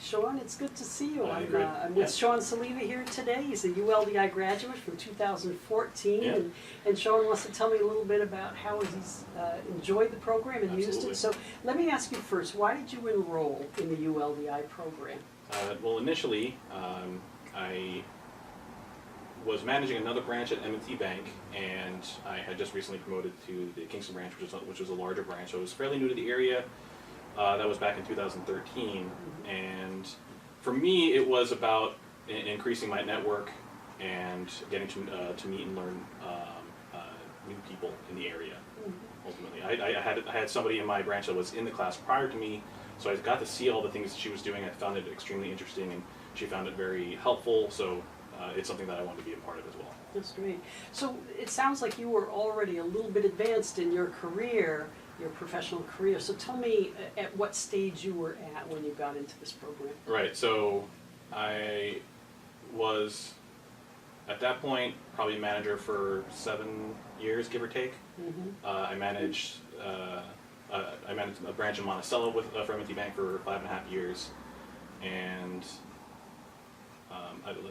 Sean, it's good to see you. Hi, I'm Ingrid. with Sean Soliva here today. He's a ULDI graduate from 2014. Yeah. And Sean wants to tell me a little bit about how he's enjoyed the program and used Absolutely. it. So let me ask you first, why did you enroll in the ULDI program? Well, initially, I was managing another branch at M&T Bank, and I had just recently promoted to the Kingston branch, which was a larger branch. So I was fairly new to the area. That was back in 2013, and for me, it was about increasing my network and getting to meet and learn new people in the area. Ultimately, I had somebody in my branch that was in the class prior to me, so I got to see all the things that she was doing. I found it extremely interesting, and she found it very helpful. So it's something that I wanted to be a part of as well. That's great. So it sounds like you were already a little bit advanced in your career, your professional career. So tell me at what stage you were at when you got into this program. Right, so I was, at that point, probably a manager for 7 years, give or take. I managed a branch in Monticello for M&T Bank for 5.5 years, and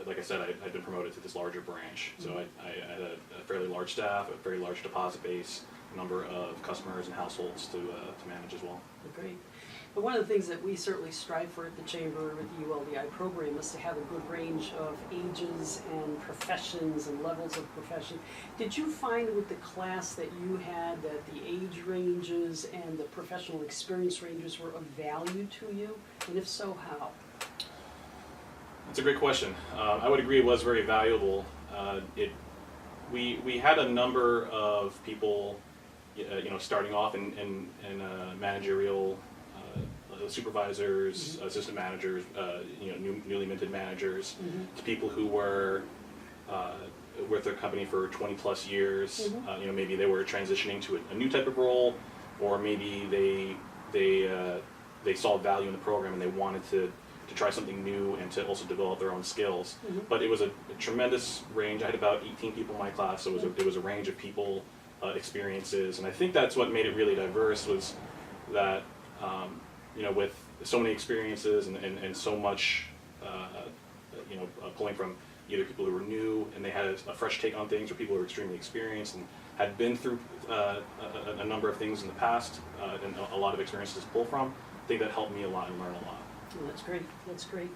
like I said, I'd been promoted to this larger branch. So I had a fairly large staff, a very large deposit base, a number of customers and households to manage as well. Great. But one of the things that we certainly strive for at the Chamber with the ULDI program is to have a good range of ages and professions and levels of profession. Did you find with the class that you had that the age ranges and the professional experience ranges were of value to you? And if so, how? That's a great question. I would agree it was very valuable. We had a number of people, starting off in managerial supervisors, assistant managers, newly minted managers, to people who were with their company for 20 plus years. Maybe they were transitioning to a new type of role, or maybe they saw value in the program and they wanted to try something new and to also develop their own skills. But it was a tremendous range. I had about 18 people in my class, so it was a range of people, experiences, and I think that's what made it really diverse, was that with so many experiences and so much pulling from either people who were new and they had a fresh take on things, or people who were extremely experienced and had been through a number of things in the past, and a lot of experiences to pull from. I think that helped me a lot and learn a lot. Oh, that's great. That's great.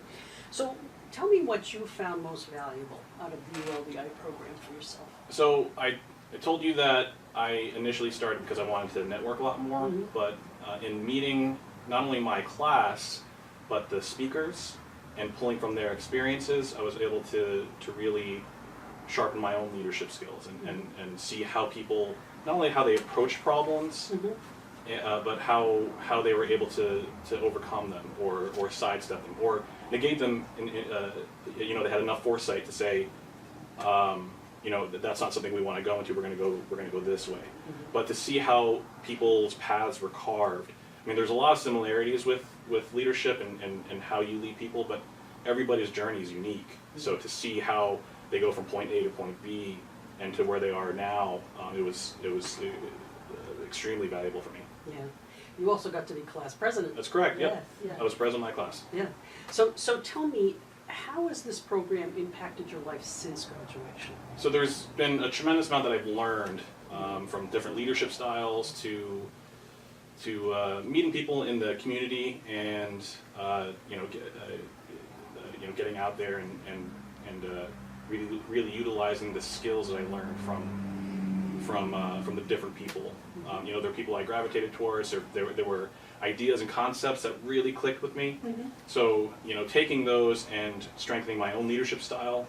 So tell me what you found most valuable out of the ULDI program for yourself. So I told you that I initially started because I wanted to network a lot more, but in meeting not only my class, but the speakers and pulling from their experiences, I was able to really sharpen my own leadership skills and see how people, not only how they approach problems, but how they were able to overcome them or sidestep them or negate them. They had enough foresight to say, that's not something we want to go into. We're going to go this way. But to see how people's paths were carved. I mean, there's a lot of similarities with leadership and how you lead people, but everybody's journey is unique. So to see how they go from point A to point B and to where they are now, it was extremely valuable for me. Yeah. You also got to be class president. That's correct, yeah. Yeah. I was president of my class. Yeah. So tell me, how has this program impacted your life since graduation? So there's been a tremendous amount that I've learned, from different leadership styles to meeting people in the community and getting out there and really utilizing the skills that I learned from the different people. There were people I gravitated towards. There were ideas and concepts that really clicked with me. So taking those and strengthening my own leadership style,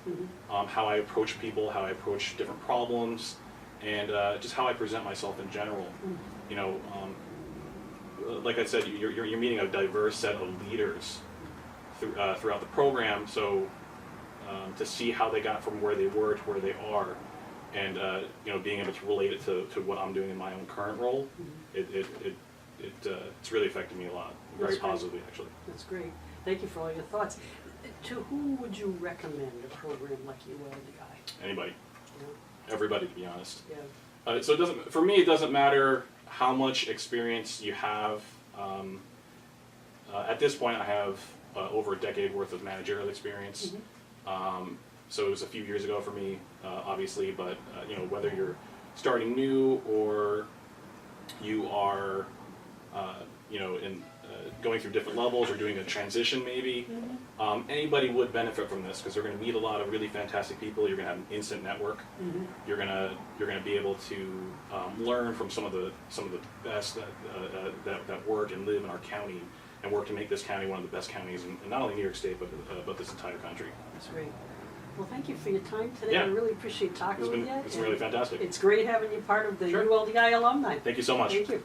how I approach people, how I approach different problems, and just how I present myself in general. Like I said, you're meeting a diverse set of leaders throughout the program. So to see how they got from where they were to where they are, and being able to relate it to what I'm doing in my own current role, it's really affected me a lot, very positively actually. That's great. Thank you for all your thoughts. To whom would you recommend a program like ULDI? Anybody, everybody, to be honest. Yeah. So for me, it doesn't matter how much experience you have. At this point, I have over a decade worth of managerial experience. So it was a few years ago for me, obviously, but you know, whether you're starting new or you are, you know, going through different levels or doing a transition maybe, anybody would benefit from this because they're going to meet a lot of really fantastic people. You're going to have an instant network. You're going to be able to learn from some of the best that work and live in our county and work to make this county one of the best counties in not only New York State but this entire country. That's great. Well, thank you for your time today. Yeah. I really appreciate talking with you. It's been really fantastic. It's great having you part of the Sure. ULDI alumni. Thank you so much. Thank you.